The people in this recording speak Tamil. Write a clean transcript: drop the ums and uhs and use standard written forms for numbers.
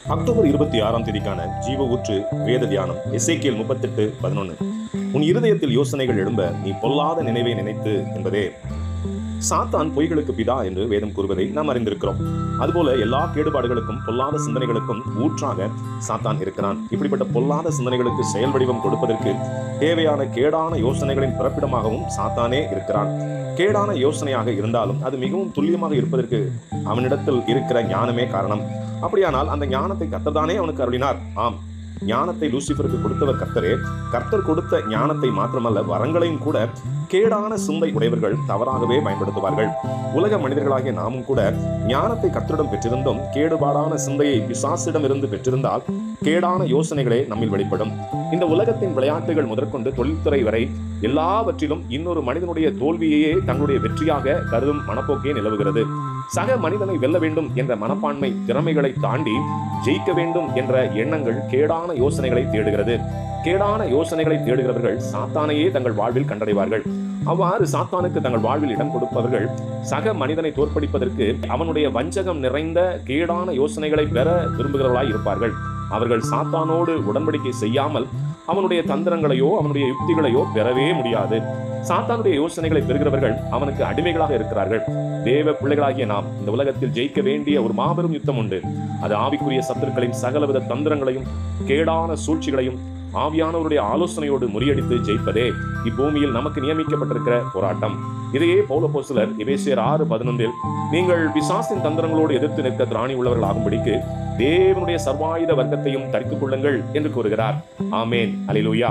அக்டோபர் 26ஆம் தேதிக்கான ஜீவ ஊற்று வேத தியானம் எசேக்கியேல் 38:11. உன் இருதயத்தில் யோசனைகள் எழும்ப நீ பொல்லாத நினைவை நினைத்து என்பதே. சாத்தான் பொய்களுக்கு பிதா என்று வேதம் கூறுவதை நாம் அறிந்திருக்கிறோம். அதுபோல எல்லா கேடுபாடுகளுக்கும் பொல்லாத சிந்தனைகளுக்கும் ஊற்றாக சாத்தான் இருக்கிறான். இப்படிப்பட்ட பொல்லாத சிந்தனைகளுக்கு செயல் வடிவம் கொடுப்பதற்கு தேவையான கேடான யோசனைகளின் பிறப்பிடமாகவும் சாத்தானே இருக்கிறான். கேடான யோசனையாக இருந்தாலும் அது மிகவும் துல்லியமாக இருப்பதற்கு அவனிடத்தில் இருக்கிற ஞானமே காரணம். அப்படியானால் அந்த ஞானத்தை கர்த்தர்தானே அவனுக்கு அருளினார். ஆம், ஞானத்தை லூசிபருக்கு கொடுத்தவர் கர்த்தரே. கர்த்தர் கொடுத்த ஞானத்தை மாத்திரமல்ல, வரங்களையும் கூட கேடான சிந்தை உடையவர்கள் தவறாகவே பயன்படுத்துவார்கள். உலக மனிதர்களாகிய நாமும் கூட ஞானத்தை கர்த்தரிடம் பெற்றிருந்தும் கேடுபாடான சிந்தையை பிசாசிடம் இருந்து பெற்றிருந்தால் கேடான யோசனைகளே நம்மில் வெளிப்படும். இந்த உலகத்தின் விளையாட்டுகள் முதற்கொண்டு தொழில்துறை வரை எல்லாவற்றிலும் இன்னொரு மனிதனுடைய தோல்வியையே தங்களுடைய வெற்றியாக கருதும் மனப்போக்கே நிலவுகிறது. சக மனிதனை வெல்ல வேண்டும் என்ற மனப்பான்மை திறமைகளை தாண்டி ஜெயிக்க வேண்டும் என்ற எண்ணங்கள் கேடான யோசனைகளை தேடுகிறது. கேடான யோசனைகளை தேடுகிறவர்கள் சாத்தானையே தங்கள் வாழ்வில் கண்டடைவார்கள். அவ்வாறு சாத்தானுக்கு தங்கள் வாழ்வில் இடம் கொடுப்பவர்கள் சக மனிதனை தோற்கடிப்பதற்கு அவனுடைய வஞ்சகம் நிறைந்த கேடான யோசனைகளை பெற விரும்புகிறவர்களாய் இருப்பார்கள். அவர்கள் சாத்தானோடு உடன்படிக்கை செய்யாமல் அவனுடைய தந்திரங்களையோ அவனுடைய யுக்திகளையோ பெறவே முடியாது. சாத்தானுடைய யோசனைகளை பெறுகிறவர்கள் அவனுக்கு அடிமைகளாக இருக்கிறார்கள். தேவ பிள்ளைகளாகிய நாம் இந்த உலகத்தில் ஜெயிக்க வேண்டிய ஒரு மாபெரும் யுத்தம் உண்டு. அது ஆவிக்குரிய சத்துருக்களின் சகலவித தந்திரங்களையும் கேடான சூழ்ச்சிகளையும் ஆவியானவருடைய ஆலோசனையோடு முறியடித்து ஜெயிப்பதே இப்பூமியில் நமக்கு நியமிக்கப்பட்டிருக்கிற போராட்டம். இதையே பவுல் அப்போஸ்தலர் எபேசியர் 6:11 நீங்கள் பிசாசின் தந்திரங்களோடு எதிர்த்து நிற்க திராணி உள்ளவர்கள் ஆகும்படிக்கு தேவனுடைய சர்வாயுத வர்க்கத்தையும் தரித்துக் கொள்ளுங்கள் என்று கூறுகிறார். ஆமேன். அல்லேலூயா.